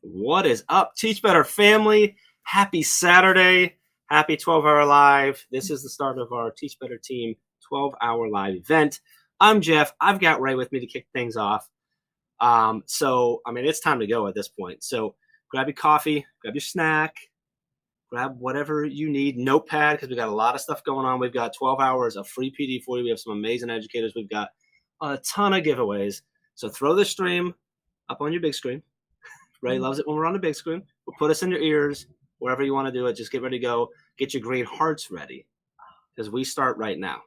What is up, Teach Better family? Happy Saturday. Happy 12-hour live. This is the start of our Teach Better team 12-hour live event. I'm Jeff. I've got Ray with me to kick things off. It's time to go at this point. So grab your coffee, grab your snack, grab whatever you need. Notepad, because we got a lot of stuff going on. We've got 12 hours of free PD for you. We have some amazing educators. We've got a ton of giveaways. So throw the stream up on your big screen. Ray loves it when we're on the big screen. We'll put us in your ears, wherever you want to do it. Just get ready to go. Get your green hearts ready, because we start right now.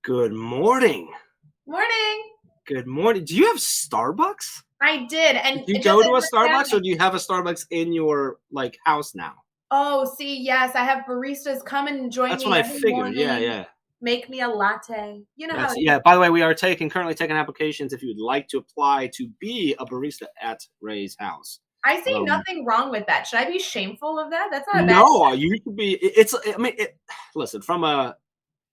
Good morning. Morning. Good morning. Do you have Starbucks? I did. And did you go to a Starbucks, or do you have a Starbucks in your house now? Oh, see, yes, I have baristas come and join me. That's what I figured. Morning, yeah. Make me a latte. You know how. Yeah. By the way, we are currently taking applications if you would like to apply to be a barista at Ray's house. I see nothing wrong with that. Should I be shameful of that? That's not a bad No, you should be. Listen, from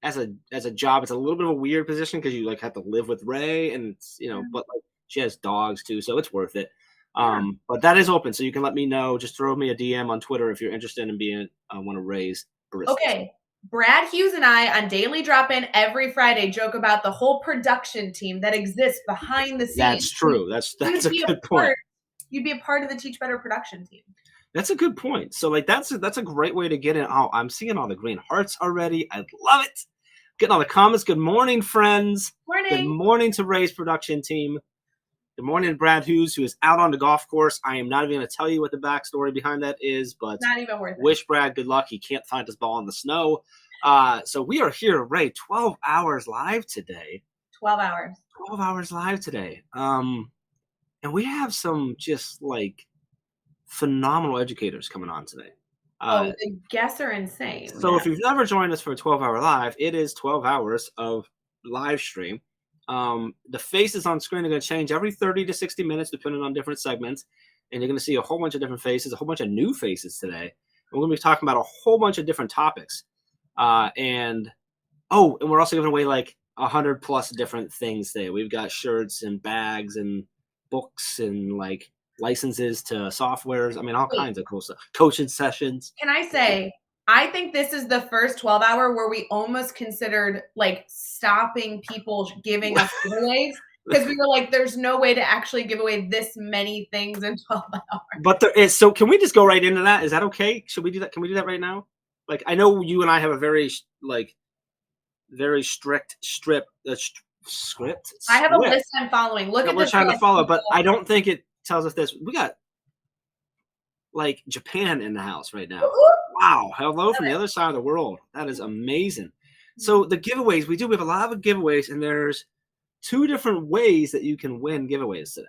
as a job, it's a little bit of a weird position because you have to live with Ray, and it's, but she has dogs too, so it's worth it. But that is open, so you can let me know. Just throw me a DM on Twitter if you're interested in being one of Ray's baristas. Okay. Brad Hughes and I on Daily Drop-In every Friday joke about the whole production team that exists behind the scenes. That's true. That's a good point. You'd be a part of the Teach Better production team. That's a good point. So that's a great way to get in. Oh, I'm seeing all the green hearts already. I love it. Getting all the comments. Good morning, friends. Morning. Good morning to Ray's production team. Good morning to Brad Hughes, who is out on the golf course. I am not even going to tell you what the backstory behind that is, but not even worth it. Wish Brad good luck. He can't find his ball in the snow. So we are here, Ray, 12 hours live today. 12 hours. 12 hours live today. And we have some just phenomenal educators coming on today. The guests are insane. So if you've never joined us for a 12-hour live, it is 12 hours of live stream. The faces on screen are going to change every 30 to 60 minutes, depending on different segments. And you're going to see a whole bunch of different faces, a whole bunch of new faces today. And we're going to be talking about a whole bunch of different topics. And we're also giving away 100 plus different things today. We've got shirts and bags and books and licenses to softwares. All kinds of cool stuff. Coaching sessions. Can I say, I think this is the first 12-hour where we almost considered stopping people giving us giveaways, because we were there's no way to actually give away this many things in 12 hours. But there is. So can we just go right into that? Is that okay? Should we do that? Can we do that right now? I know you and I have a very strict script. I have a list I'm following. Look at we're trying to follow, but I don't think it tells us this. We got Japan in the house right now. Wow. Hello from the other side of the world. That is amazing. So the giveaways, we have a lot of giveaways, and there's 2 different ways that you can win giveaways today.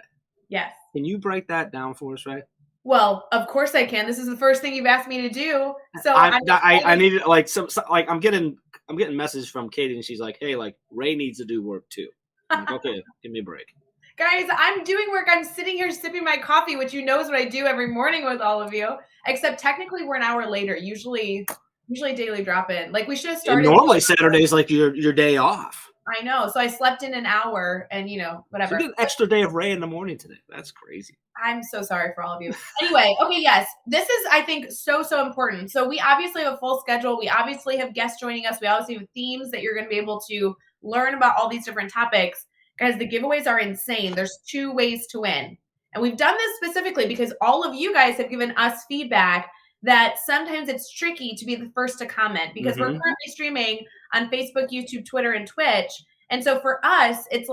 Yes. Can you break that down for us, Ray? Well, of course I can. This is the first thing you've asked me to do. So I needed I'm getting messages from Katie, and she's like, hey, Ray needs to do work too. I'm okay, give me a break. Guys, I'm doing work. I'm sitting here sipping my coffee, which knows what I do every morning with all of you. Except technically we're an hour later. Usually Daily Drop-In. We should have started. And normally Saturday's your day off. I know. So I slept in an hour and whatever. So you get an extra day of Ray in the morning today. That's crazy. I'm so sorry for all of you. Anyway, okay, yes. This is, I think, so important. So we obviously have a full schedule. We obviously have guests joining us. We obviously have themes that you're going to be able to learn about all these different topics. Guys, the giveaways are insane. There's 2 ways to win. And we've done this specifically because all of you guys have given us feedback that sometimes it's tricky to be the first to comment, because we're currently streaming on Facebook, YouTube, Twitter, and Twitch. And so for us, it's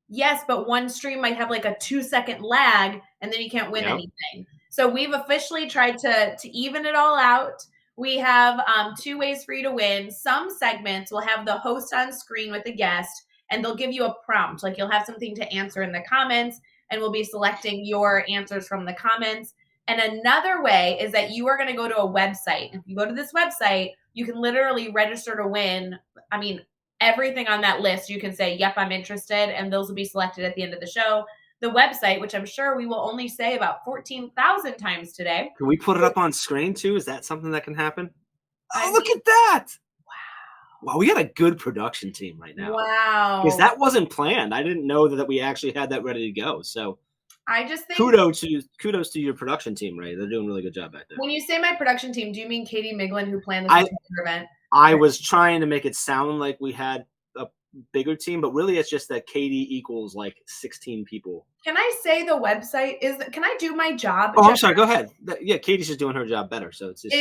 yes, but one stream might have a 2-second lag, and then you can't win anything. So we've officially tried to even it all out. We have 2 ways for you to win. Some segments will have the host on screen with the guest, and they'll give you a prompt. Like you'll have something to answer in the comments, and we'll be selecting your answers from the comments. And another way is that you are going to go to a website. If you go to this website, you can literally register to win. I mean, everything on that list, you can say, yep, I'm interested, and those will be selected at the end of the show. The website, which I'm sure we will only say about 14,000 times today. Can we put it up on screen too? Is that something that can happen? I Oh, look mean, at that. wow. Wow, we got a good production team right now. Wow. Because that wasn't planned. I didn't know that we actually had that ready to go. So I just think kudos to your production team, Ray. They're doing a really good job back there. when you say my production team, do you mean Katie Miglin, who planned this entire event? I was trying to make it sound like we had a bigger team, but really it's just that Katie equals like 16 people. Can I say the website is? Can I do my job? Oh, I'm sorry. Go ahead. Yeah, Katie's just doing her job better, so it's just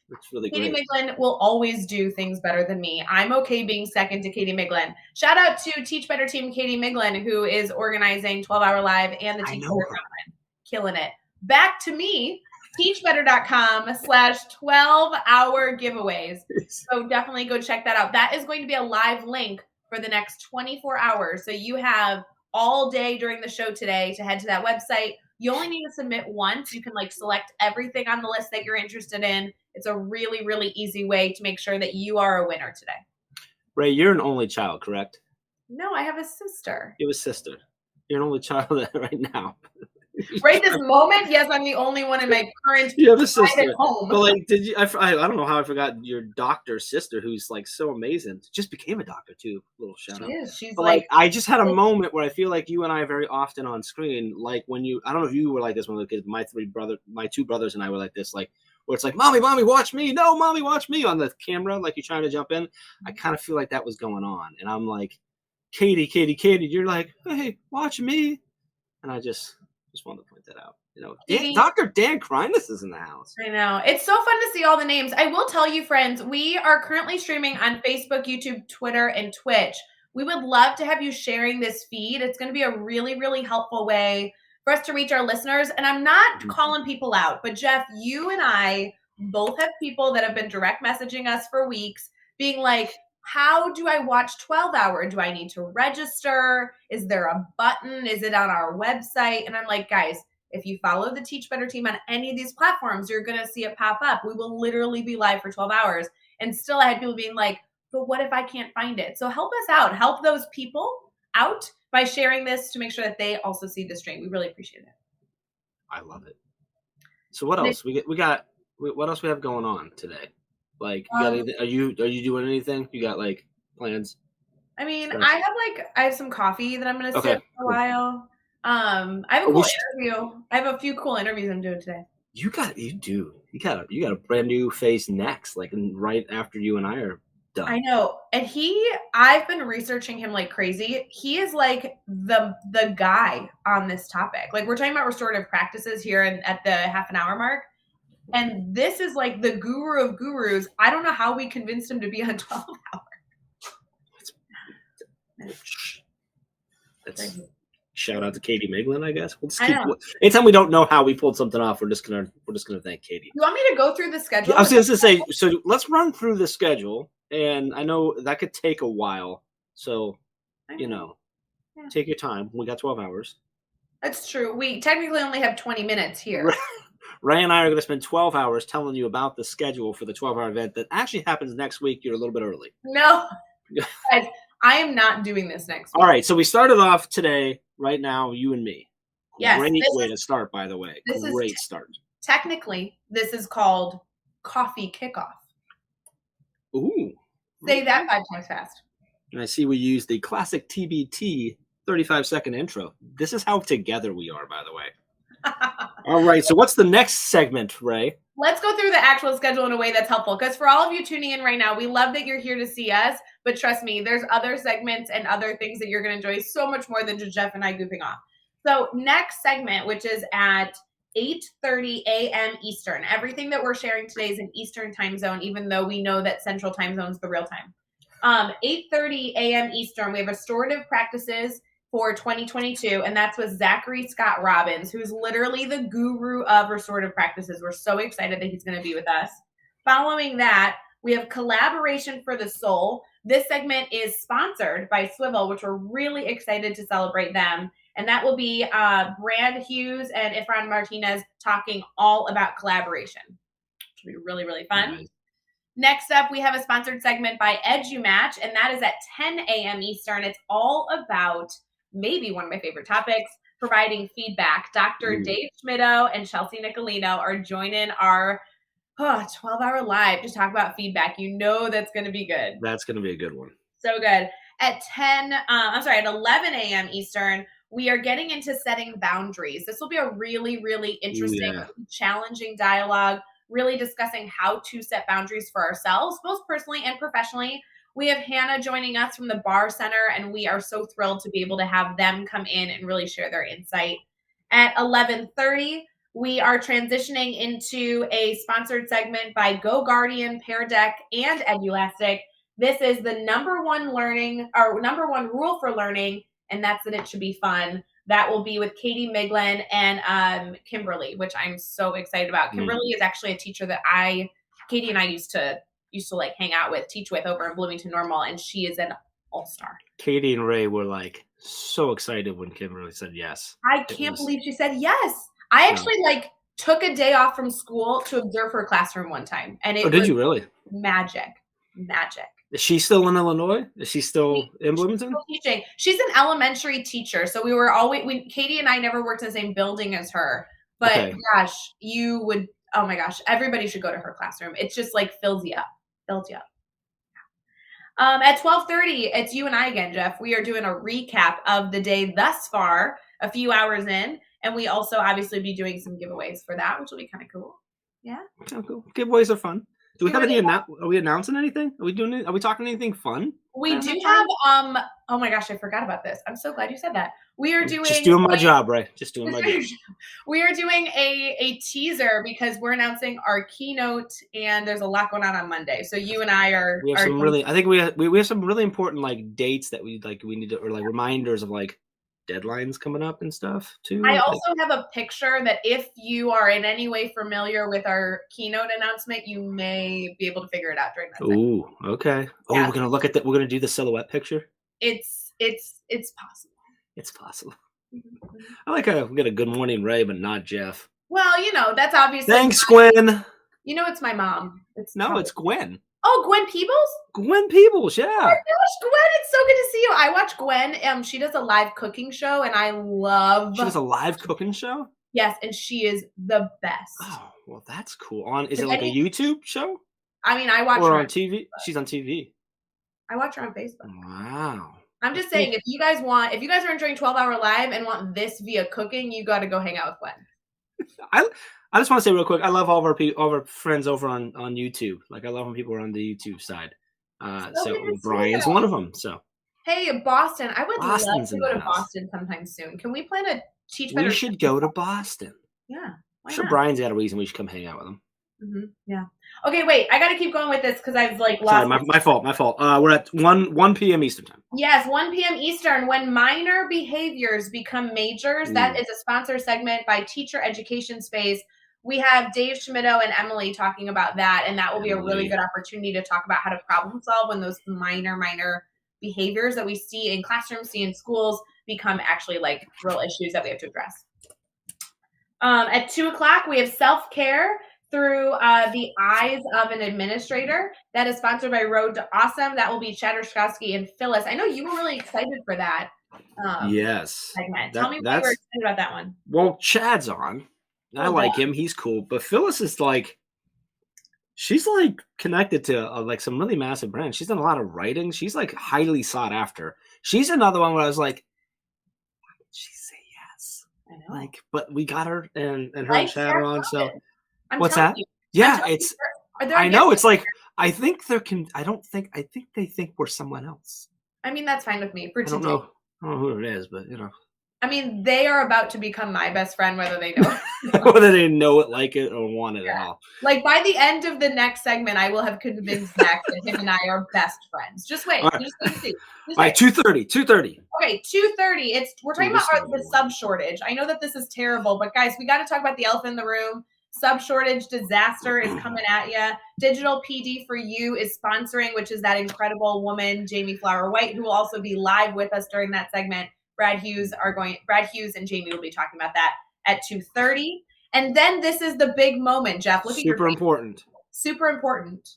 it's really Katie great. Miglin will always do things better than me. I'm okay being second to Katie Miglin. Shout out to Teach Better Team Katie Miglin, who is organizing 12-Hour Live and the Teach Better Conference. Killing it. Back to me, teachbetter.com/12-hour giveaways. So definitely go check that out. That is going to be a live link for the next 24 hours. So you have all day during the show today to head to that website. You only need to submit once. You can like select everything on the list that you're interested in. It's a really, really easy way to make sure that you are a winner today. Ray, you're an only child, correct? No, I have a sister. You have a sister. You're an only child right now. Right this moment, yes, I'm the only one in my current you have a sister. private home. But like, did you? I don't know how I forgot your doctor's sister, who's like so amazing. Just became a doctor too. Little shout out. She is. She's but like, I just had a moment where I feel like you and I are very often on screen. Like when you, I don't know if you were like this when we were kids. My two brothers and I were like this. Like where it's like, mommy, watch me. No, mommy, watch me on the camera. Like you're trying to jump in. I kind of feel like that was going on, and I'm like, Katie. You're like, hey, watch me, and I just wanted to point that out. You know, Dr. Dan Kreiness is in the house. I know. It's so fun to see all the names. I will tell you, friends, we are currently streaming on Facebook, YouTube, Twitter, and Twitch. We would love to have you sharing this feed. It's going to be a really, really helpful way for us to reach our listeners. And I'm not calling people out, but Jeff, you and I both have people that have been direct messaging us for weeks being like, how do I watch 12-hour? Do I need to register? Is there a button? Is it on our website? And I'm like, guys, if you follow the Teach Better team on any of these platforms, you're going to see it pop up. We will literally be live for 12 hours. And still I had people being like, but what if I can't find it? So help us out. Help those people out by sharing this to make sure that they also see the stream. We really appreciate it. I love it. So what else? What else we have going on today? Like, you got anything? Are you doing anything? You got like plans? I mean, I have some coffee that I'm going to sip for a while. I have a cool interview. I have a few cool interviews I'm doing today. You got a brand new face next, like right after you and I are done. I know. And I've been researching him like crazy. He is like the guy on this topic. Like we're talking about restorative practices here at the half an hour mark. And this is like the guru of gurus. I don't know how we convinced him to be on 12 hour. That's shout out to Katie Miglin, I guess. We'll just anytime we don't know how we pulled something off, we're just gonna thank Katie. You want me to go through the schedule? I was just gonna say, so let's run through the schedule, and I know that could take a while. So, take your time. We got 12 hours. That's true. We technically only have 20 minutes here. Ray and I are going to spend 12 hours telling you about the schedule for the 12-hour event that actually happens next week. You're a little bit early. No, guys, I am not doing this next week. All right, so we started off today, right now, you and me. Yes. Great way to start, by the way. Great start. Technically, this is called Coffee Kickoff. Ooh. Say that 5 times fast. And I see we use the classic TBT 35-second intro. This is how together we are, by the way. All right, so what's the next segment, Ray? Let's go through the actual schedule in a way that's helpful, because for all of you tuning in right now, we love that you're here to see us, but trust me, there's other segments and other things that you're going to enjoy so much more than just Jeff and I goofing off. So next segment, which is at 8:30 a.m. Eastern. Everything that we're sharing today is in Eastern time zone, even though we know that Central time zone is the real time. 8:30 a.m. Eastern, we have restorative practices for 2022, and that's with Zachary Scott Robbins, who's literally the guru of restorative practices. We're so excited that he's going to be with us. Following that, we have Collaboration for the Soul, This segment is sponsored by Swivel, which we're really excited to celebrate them. And that will be Brand Hughes and Ifran Martinez talking all about collaboration, which will be really, really fun. Nice. Next up, we have a sponsored segment by EduMatch, and that is at 10 a.m. Eastern. It's all about maybe one of my favorite topics, providing feedback. Dr. Dave Schmittou and Chelsea Nicolino are joining our 12-hour live to talk about feedback. You know that's going to be good. That's going to be a good one. So good. At 11 a.m. Eastern, we are getting into setting boundaries. This will be a really, really interesting, challenging dialogue, really discussing how to set boundaries for ourselves, both personally and professionally. We have Hannah joining us from the Bar Center, and we are so thrilled to be able to have them come in and really share their insight. At 11:30, we are transitioning into a sponsored segment by Go Guardian, Pear Deck, and Edulastic. This is the number one rule for learning, and that's that it should be fun. That will be with Katie Miglin and Kimberly, which I'm so excited about. Kimberly is actually a teacher that Katie and I used to like hang out with, teach with over in Bloomington Normal, and she is an all-star. Katie and Ray were like so excited when Kimberly said yes. I can't believe she said yes. I actually took a day off from school to observe her classroom one time, and it did you really? Magic. Is she still in Illinois? Is she still in Bloomington? Still teaching. She's an elementary teacher, so we were Katie and I never worked in the same building as her. But gosh, you would. Oh my gosh, everybody should go to her classroom. It's just like fills you up. At 12:30, it's you and I again, Jeff. We are doing a recap of the day thus far, a few hours in, and we also obviously be doing some giveaways for that, which will be kind of cool. Yeah. Oh, cool. Giveaways are fun. Do we have any? Are we announcing anything? Are we talking anything fun? We do have. Oh my gosh, I forgot about this. I'm so glad you said that. We are doing. Just doing my job, right? Just doing my job. We are doing a teaser because we're announcing our keynote, and there's a lot going on Monday. So you and I are. We have some really. I think we have some really important dates that we need to, or reminders of deadlines coming up and stuff too. I also have a picture that if you are in any way familiar with our keynote announcement, you may be able to figure it out during that. Ooh, okay. Oh, yeah. We're gonna look at that. We're gonna do the silhouette picture. It's possible. It's possible. Mm-hmm. I like how we got a good morning Ray, but not Jeff. Well, that's obviously. Thanks, Gwen. It's my mom. It's Gwen. Oh, Gwen Peebles? Gwen Peebles, yeah. Oh my gosh, Gwen, it's so good to see you. I watch Gwen. She does a live cooking show, and I love. She does a live cooking show? Yes, and she is the best. Oh, well, that's cool. Is it like a YouTube show? I mean, I watch her on TV. She's on TV. I watch her on Facebook. Wow. I'm just saying, if you guys are enjoying 12-hour live and want this via cooking, you got to go hang out with Gwen. I just want to say real quick, I love all of our friends over on YouTube. I love when people are on the YouTube side. So Brian's one of them. So hey, Boston, I would love to go to Boston sometime soon. Can we plan a teach better? We should go to Boston. Yeah, I'm sure Brian's got a reason we should come hang out with him. Mm-hmm. Yeah. Okay, wait. I got to keep going with this because I've lost. Sorry, my fault. We're at 1 p.m. Eastern time. Yes, 1 p.m. Eastern. When minor behaviors become majors, that is a sponsor segment by Teacher Education Space. We have Dave Schmittou and Emily talking about that, and that will be a really good opportunity to talk about how to problem solve when those minor behaviors that we see in classrooms, see in schools, become actually real issues that we have to address. At 2:00, we have self-care through the eyes of an administrator. That is sponsored by Road to Awesome. That will be Chad Ruszkowski and Phyllis. I know you were really excited for that. Yes. Segment. Tell me why you were excited about that one. Well, Chad's on. I like him. He's cool. But Phyllis is she's connected to some really massive brands. She's done a lot of writing. She's highly sought after. She's another one where I was like, why did she say yes? I know. But we got her and her and Chad are on. So what's that? Yeah, it's. I know. It's I think there can. I think they think we're someone else. I mean, that's fine with me. I don't know who it is, but I mean, they are about to become my best friend, whether they know it. Whether they know it, like it, or want it at all. By the end of the next segment, I will have convinced Zach that him and I are best friends. Just wait. Right. Just see. All right, 2:30. Okay, 2:30. We're talking about the sub shortage. I know that this is terrible, but guys, we got to talk about the elephant in the room. Sub shortage disaster is coming at you. Digital PD for You is sponsoring, which is that incredible woman, Jamie Flower White, who will also be live with us during that segment. Brad Hughes and Jamie will be talking about that at 2:30. And then this is the big moment, Jeff. Look at your face. Super important. Super important.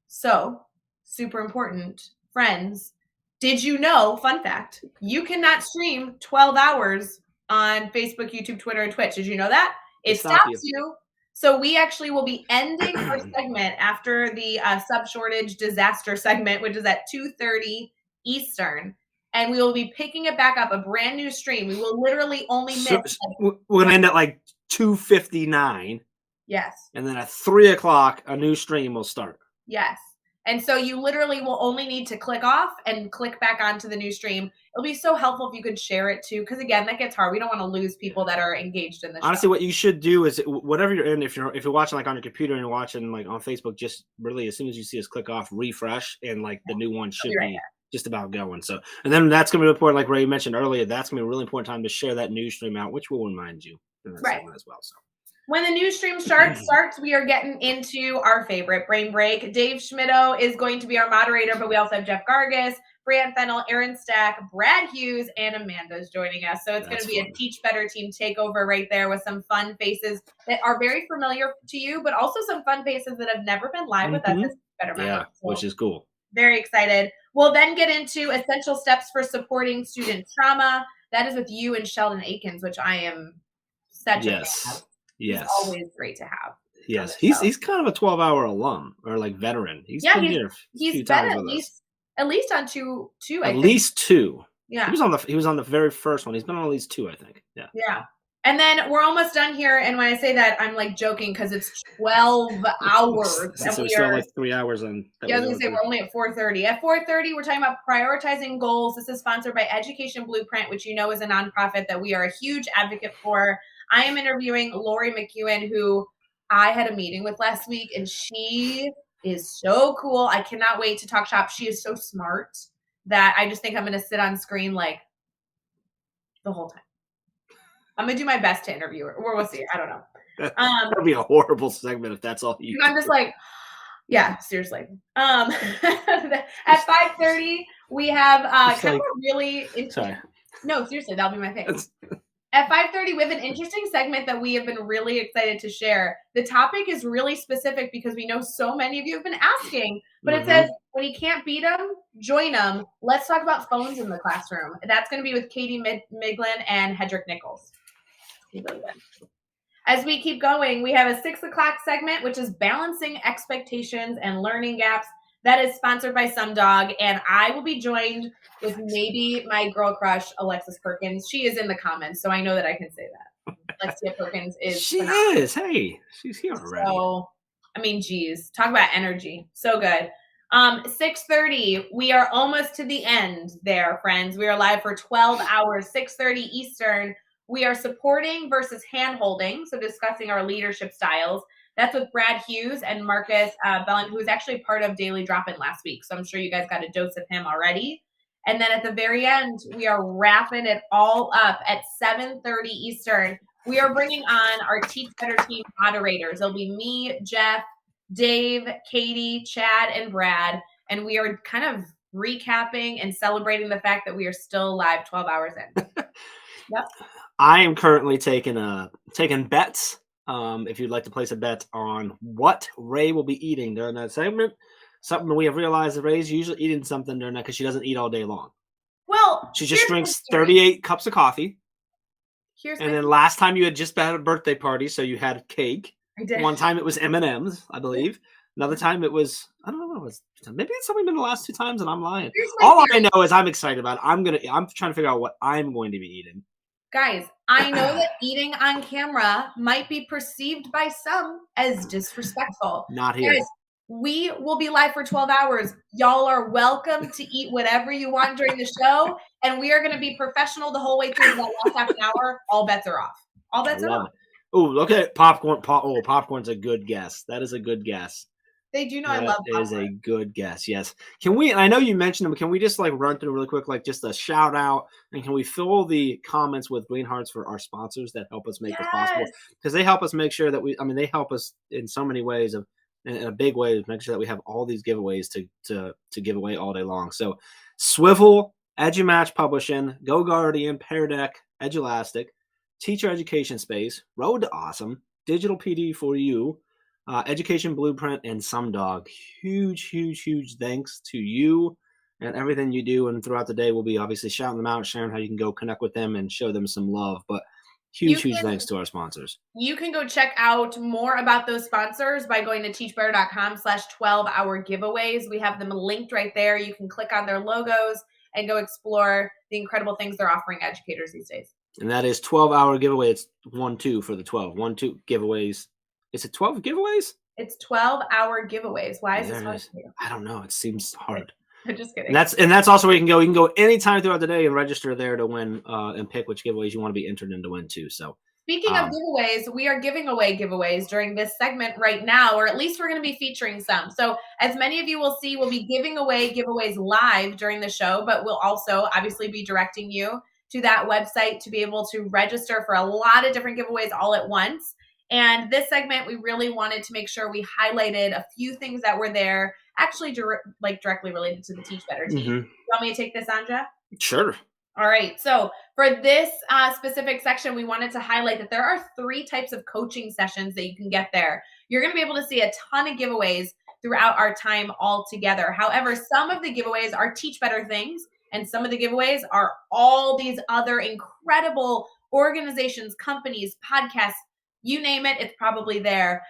So, super important. Friends, did you know, fun fact, you cannot stream 12 hours on Facebook, YouTube, Twitter, and Twitch. Did you know that? It stops you. So we actually will be ending our segment after the sub shortage disaster segment, which is at 2:30 Eastern. And we will be picking it back up, a brand new stream. We will literally only miss. We're going to end at like 2:59. Yes. And then at 3 o'clock, a new stream will start. Yes. And so you literally will only need to click off and click back onto the new stream. It'll be so helpful if you could share it too, because again, that gets hard. We don't want to lose people that are engaged in the show. Honestly, what you should do is whatever you're in, if you're watching like on your computer and you're watching like on Facebook, just really as soon as you see us click off, refresh, and like the new one should be just about going. So, and then that's going to be important, like Ray mentioned earlier. That's going to be a really important time to share that new stream out, which will remind you in that segment as well. So. When the new stream starts, we are getting into our favorite brain break. Dave Schmitto is going to be our moderator, but we also have Jeff Gargas, Brian Fennell, Aaron Stack, Brad Hughes, and Amanda's joining us. So it's going to be a Teach Better Team takeover right there with some fun faces that are very familiar to you, but also some fun faces that have never been live with us. Yeah, which is cool. Very excited. We'll then get into essential steps for supporting student trauma. That is with you and Sheldon Aikens, which I am such a fan of. Yes. He's always great to have. Yes. He's kind of a 12-hour alum or like veteran. He's been here he's been at least on two at least two. Yeah. He was on the very first one. He's been on at least two, I think. Yeah. Yeah. And then we're almost done here. And when I say that, I'm like joking because it's 12 hours. And so we still have like 3 hours on. Yeah, I was going to say we're only at 4:30. At 4:30, we're talking about prioritizing goals. This is sponsored by Education Blueprint, which you know is a nonprofit that we are a huge advocate for. I am interviewing Lori McEwen, who I had a meeting with last week, and she is so cool. I cannot wait to talk shop. She is so smart that I just think I'm going to sit on screen like the whole time. I'm going to do my best to interview her. Or we'll see. I don't know. That'd be a horrible segment if that's all you do. I'm just like, yeah, seriously. At 5:30, we have kind of a really Sorry. No, seriously, that'll be my thing. At 5:30, we have an interesting segment that we have been really excited to share. The topic is really specific because we know so many of you have been asking, but it says, when you can't beat them, join them. Let's talk about phones in the classroom. That's going to be with Katie Miglin and Hedrick Nichols. As we keep going, we have a 6 o'clock segment, which is balancing expectations and learning gaps. That is sponsored by Sumdog, and I will be joined with maybe my girl crush, Alexis Perkins. She is in the comments, so I know that I can say that. Alexia Perkins is phenomenal. Is. Hey, she's here already. So, I mean, geez. Talk about energy. So good. 6:30, we are almost to the end there, friends. We are live for 12 hours, 6:30 Eastern. We are supporting versus hand-holding, so discussing our leadership styles. That's with Brad Hughes and Marcus Bellin, who was actually part of Daily Drop-In last week. So I'm sure you guys got a dose of him already. And then at the very end, we are wrapping it all up at 7:30 Eastern. We are bringing on our Teach Better Team moderators. It'll be me, Jeff, Dave, Katie, Chad, and Brad. And we are kind of recapping and celebrating the fact that we are still live 12 hours in. Yep. I am currently taking bets. If you'd like to place a bet on what Ray will be eating during that segment, something we have realized that Ray's usually eating something during that because she doesn't eat all day long. Well, she just drinks 38 cups of coffee. And then last time you had just had a birthday party, so you had cake. I did. One time it was M&Ms, I believe. Another time it was, I don't know what it was. Maybe it's only been the last 2 times and I'm lying. All I know is I'm excited about it. I'm trying to figure out what I'm going to be eating. Guys, I know that eating on camera might be perceived by some as disrespectful. Not here. Guys, we will be live for 12 hours. Y'all are welcome to eat whatever you want during the show, and we are going to be professional the whole way through that last half an hour. All bets are off. All bets are off. Oh, look at popcorn. Popcorn's a good guess. That is a good guess. They do know I That love is a popcorn. good guess. Yes. Can we? I know you mentioned them. Can we just like run through really quick, like just a shout out, and can we fill the comments with green hearts for our sponsors that help us make this possible? Yes. Because they help us make sure that we. I mean, they help us in so many ways of in a big way to make sure that we have all these giveaways to give away all day long. So, Swivel, EduMatch Publishing, Go Guardian, Pear Deck, Edulastic, Teacher Education Space, Road to Awesome, Digital PD for You. Education Blueprint and Sumdog. Huge thanks to you and everything you do. And throughout the day, we'll be obviously shouting them out, sharing how you can go connect with them and show them some love. But huge thanks to our sponsors. You can go check out more about those sponsors by going to teachbetter.com/12-hour giveaways. We have them linked right there. You can click on their logos and go explore the incredible things they're offering educators these days. And that is 12-hour giveaway. It's 1-2 for the 12. 1-2 giveaways. Is it 12 giveaways? It's 12-hour giveaways. Why is this hard for you? I don't know. It seems hard. I'm just kidding. And that's also where you can go. You can go anytime throughout the day and register there to win and pick which giveaways you want to be entered in to win too. So speaking of giveaways, we are giving away giveaways during this segment right now, or at least we're going to be featuring some. So as many of you will see, we'll be giving away giveaways live during the show, but we'll also obviously be directing you to that website to be able to register for a lot of different giveaways all at once. And this segment, we really wanted to make sure we highlighted a few things that were there, actually directly related to the Teach Better team. You want me to take this on, Jeff? Sure. All right. So for this specific section, we wanted to highlight that there are 3 types of coaching sessions that you can get there. You're going to be able to see a ton of giveaways throughout our time all together. However, some of the giveaways are Teach Better things, and some of the giveaways are all these other incredible organizations, companies, podcasts, you name it, it's probably there.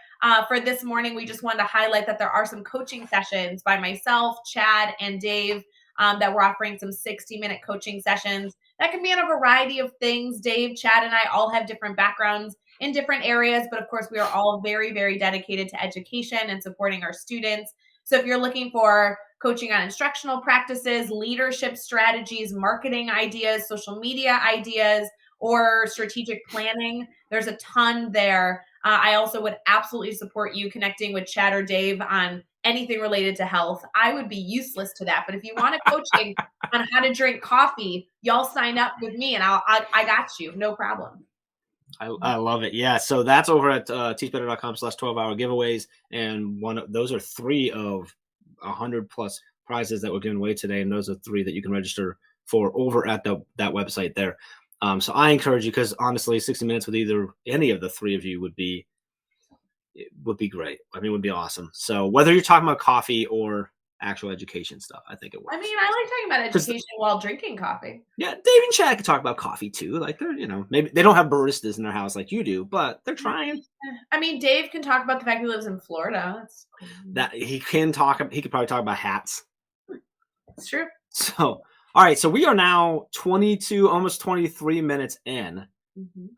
For this morning, we just wanted to highlight that there are some coaching sessions by myself, Chad, and Dave that we're offering some 60-minute coaching sessions. That can be on a variety of things. Dave, Chad, and I all have different backgrounds in different areas, but of course, we are all very, very dedicated to education and supporting our students. So if you're looking for coaching on instructional practices, leadership strategies, marketing ideas, social media ideas, or strategic planning, there's a ton there. I also would absolutely support you connecting with Chad or Dave on anything related to health. I would be useless to that. But if you want a coaching on how to drink coffee, y'all sign up with me and I got you. No problem. I love it. Yeah. So that's over at teachbetter.com/12-hour giveaways. And those are 3 of 100 plus prizes that we're giving away today. And those are 3 that you can register for over at that website there. So I encourage you, because honestly, 60 minutes with any of the 3 of you would be great. I mean, it would be awesome. So whether you're talking about coffee or actual education stuff, I think it works. I mean, I like talking about education while drinking coffee. Yeah, Dave and Chad can talk about coffee too. Like they're, maybe they don't have baristas in their house like you do, but they're trying. I mean, Dave can talk about the fact he lives in Florida. That he can talk. He could probably talk about hats. It's true. So. All right, so we are now 22, almost 23 minutes in.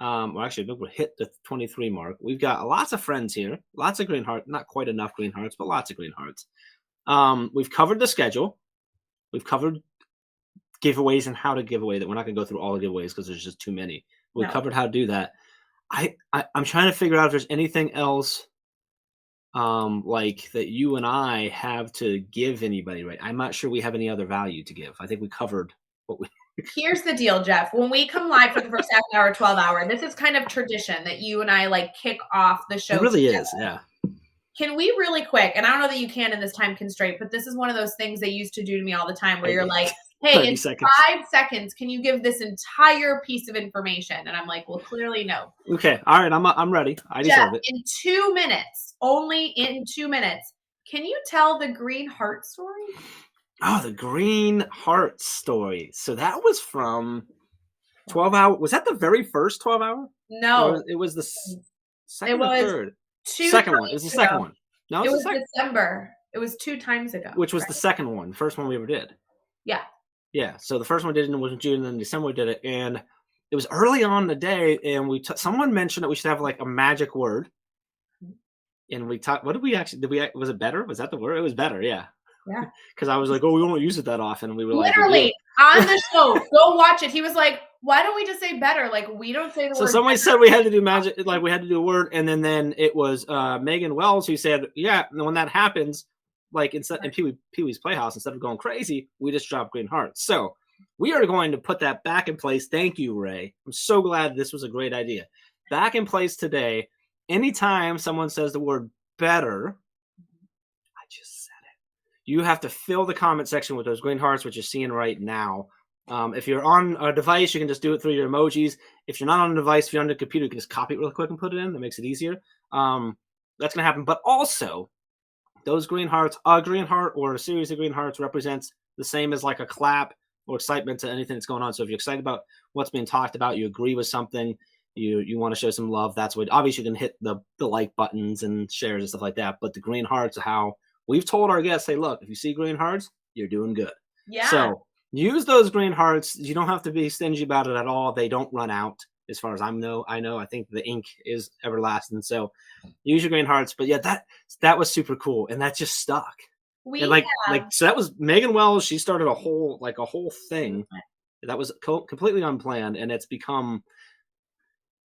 Well, actually, we'll hit the 23 mark. We've got lots of friends here, lots of green hearts, not quite enough green hearts, but lots of green hearts. We've covered the schedule. We've covered giveaways and how to give away that. We're not going to go through all the giveaways because there's just too many. We've covered how to do that. I'm trying to figure out if there's anything else like that you and I have to give anybody, right? I'm not sure we have any other value to give. I think we covered what we. Here's the deal, Jeff. When we come live for the first half hour, 12-hour, this is kind of tradition that you and I kick off the show. It really together. is, yeah. Can we really quick, and I don't know that you can in this time constraint, but this is one of those things they used to do to me all the time where you're like, hey, in 5 seconds, can you give this entire piece of information? And I'm like, well, clearly no. Okay. All right. I'm ready. I deserve it. In 2 minutes, only in 2 minutes, can you tell the Green Heart story? Oh, the Green Heart story. So that was from 12-hour. Was that the very first 12-hour? No. It was the second or third? Second one. It was the second one. No, it was December. It was 2 times ago. Which was the second one. The first one we ever did. Yeah. Yeah. So the first one did it was in June, and then December we did it. And it was early on in the day, and someone mentioned that we should have a magic word. And we talked. What did we actually? Was it better? Was that the word? It was better. Yeah. Yeah. Because I was like, oh, we won't use it that often. And we were literally, On the show. Go watch it. He was like, why don't we just say better? Like, we don't say the So word somebody better. said we had to do magic, like we had to do a word, and then it was Megan Wells who said, yeah, and when that happens, like instead in Pee-wee's Playhouse, instead of going crazy, we just drop green hearts. So we are going to put that back in place. Thank you, Ray. I'm so glad this was a great idea. Back in place today. Anytime someone says the word better, I just said it. You have to fill the comment section with those green hearts, which you're seeing right now. If you're on a device, you can just do it through your emojis. If you're not on a device, if you're on the computer, you can just copy it real quick and put it in. That makes it easier. That's going to happen. But also, those green hearts, a green heart or a series of green hearts represents the same as like a clap or excitement to anything that's going on. So if you're excited about what's being talked about, you agree with something, you want to show some love, that's what, obviously you can hit the like buttons and shares and stuff like that. But the green hearts are how we've told our guests, hey, look, if you see green hearts, you're doing good. Yeah. So use those green hearts. You don't have to be stingy about it at all. They don't run out. As far as I know, I think the ink is everlasting. So use your green hearts. But yeah, that was super cool, and that just stuck. So that was Megan Wells. She started a whole thing that was completely unplanned, and it's become.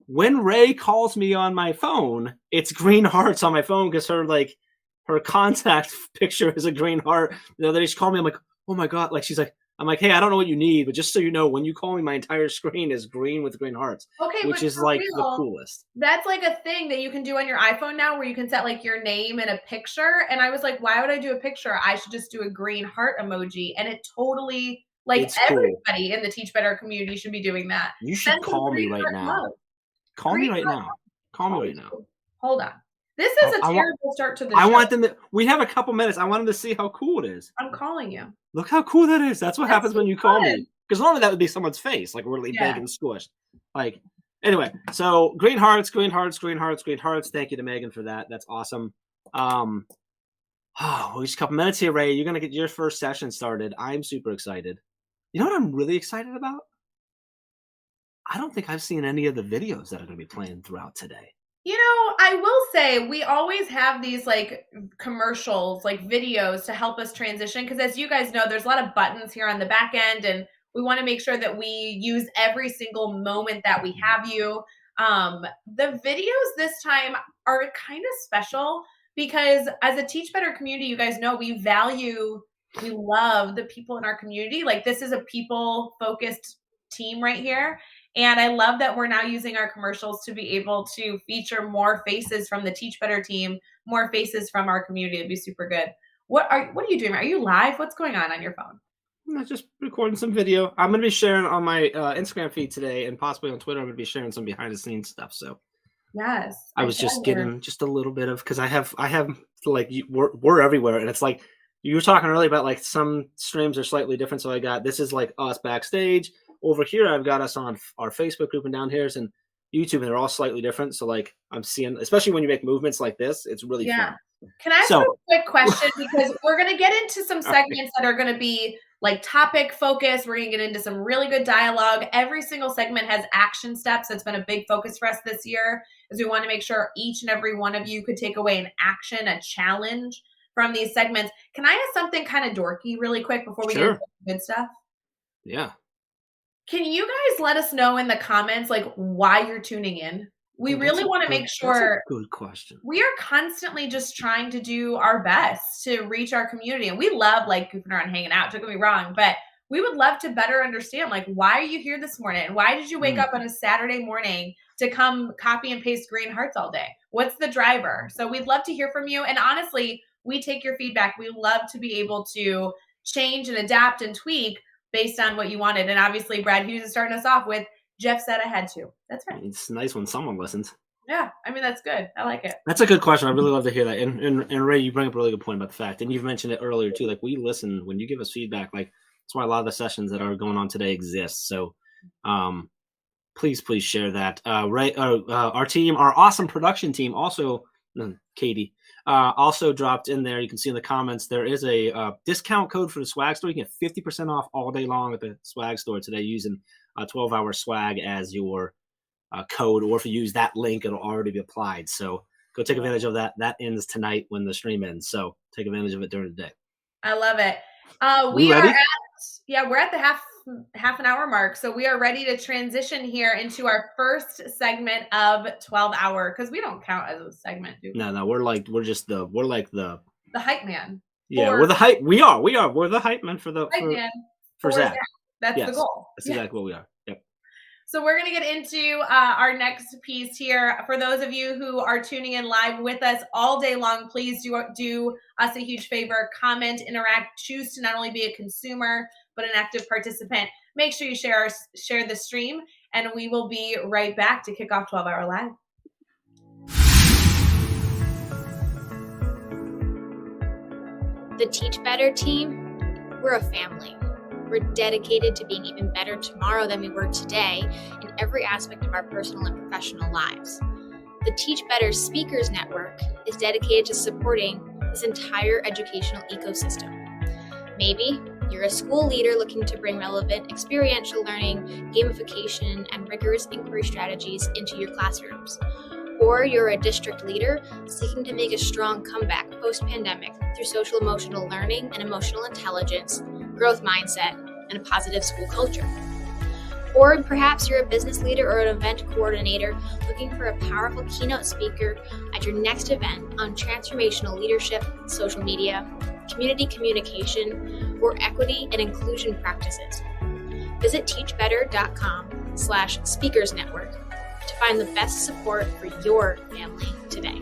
When Ray calls me on my phone, it's green hearts on my phone because her contact picture is a green heart. The other day she called me. I'm like, oh my god! Like she's like. I'm like, hey, I don't know what you need, but just so you know, when you call me, my entire screen is green with green hearts. Okay, which is like the coolest. That's like a thing that you can do on your iPhone now where you can set like your name and a picture. And I was like, why would I do a picture? I should just do a green heart emoji. And it totally, like it's everybody cool. in the Teach Better community should be doing that. You should call me right now. Call me right now. Call me right now. Hold on. This is a terrible start to the show. I want them to, we have a couple minutes. I want them to see how cool it is. I'm calling you. Look how cool that is. That's what happens when you call me. Because normally that would be someone's face, like really big and squished. Like, anyway, so green hearts, green hearts, green hearts, green hearts. Thank you to Megan for that. That's awesome. Just a couple minutes here, Ray. You're going to get your first session started. I'm super excited. You know what I'm really excited about? I don't think I've seen any of the videos that are going to be playing throughout today. You know, I will say we always have these like commercials, like videos to help us transition. Because as you guys know, there's a lot of buttons here on the back end, and we want to make sure that we use every single moment that we have you. The videos this time are kind of special because as a Teach Better community, you guys know we love the people in our community. Like this is a people-focused team right here. And I love that we're now using our commercials to be able to feature more faces from the Teach Better team, more faces from our community. It'd be super good. What are you doing? Are you live? What's going on your phone? I'm just recording some video. I'm going to be sharing on my Instagram feed today and possibly on Twitter. I'm going to be sharing some behind the scenes stuff. So yes, I was just getting just a little bit of, because I have like we're everywhere. And it's like, you were talking earlier about like some streams are slightly different. So I got, this is like us backstage. Over here, I've got us on our Facebook group, and down here's in YouTube, and they're all slightly different. So, like, I'm seeing, especially when you make movements like this, it's really fun. Can I ask you a quick question? Because we're going to get into some segments that are going to be like topic focused. We're going to get into some really good dialogue. Every single segment has action steps. That's been a big focus for us this year, is we want to make sure each and every one of you could take away an action, a challenge from these segments. Can I ask something kind of dorky really quick before we get into the good stuff? Yeah. Can you guys let us know in the comments, like, why you're tuning in? We really want to make sure. That's a good question. We are constantly just trying to do our best to reach our community. And we love, like, goofing around, hanging out. Don't get me wrong. But we would love to better understand, like, why are you here this morning? Why did you wake up on a Saturday morning to come copy and paste green hearts all day? What's the driver? So we'd love to hear from you. And honestly, we take your feedback. We love to be able to change and adapt and tweak based on what you wanted. And obviously, Brad Hughes is starting us off with, Jeff said I had to. That's right. It's nice when someone listens. Yeah, I mean, that's good. I like it. That's a good question. I really love to hear that. And Ray, you bring up a really good point about the fact, and you've mentioned it earlier too, like we listen when you give us feedback. Like that's why a lot of the sessions that are going on today exist. So please share that. Ray, our team, our awesome production team, also Katie, also dropped in there. You can see in the comments there is a discount code for the swag store. You can get 50% off all day long at the swag store today using 12-hour swag as your code, or if you use that link, it'll already be applied. So go take advantage of that. That ends tonight when the stream ends. So take advantage of it during the day. I love it. We are at we're at the half an hour mark. So we are ready to transition here into our first segment of 12 hour, because we don't count as a segment, do we? No, we're like the hype man. Yeah, we're the hype. We are. We're the hype man for Zach. That's the goal. That's exactly what we are. Yep. So we're going to get into our next piece here. For those of you who are tuning in live with us all day long, please do us a huge favor. Comment, interact, choose to not only be a consumer, but an active participant. Make sure you share the stream, and we will be right back to kick off 12 Hour Live. The Teach Better team, we're a family. We're dedicated to being even better tomorrow than we were today in every aspect of our personal and professional lives. The Teach Better Speakers Network is dedicated to supporting this entire educational ecosystem. Maybe you're a school leader looking to bring relevant experiential learning, gamification, and rigorous inquiry strategies into your classrooms. Or you're a district leader seeking to make a strong comeback post-pandemic through social-emotional learning and emotional intelligence, growth mindset, and a positive school culture. Or perhaps you're a business leader or an event coordinator looking for a powerful keynote speaker at your next event on transformational leadership, social media, community communication, or equity and inclusion practices. Visit teachbetter.com/speakersnetwork to find the best support for your family today.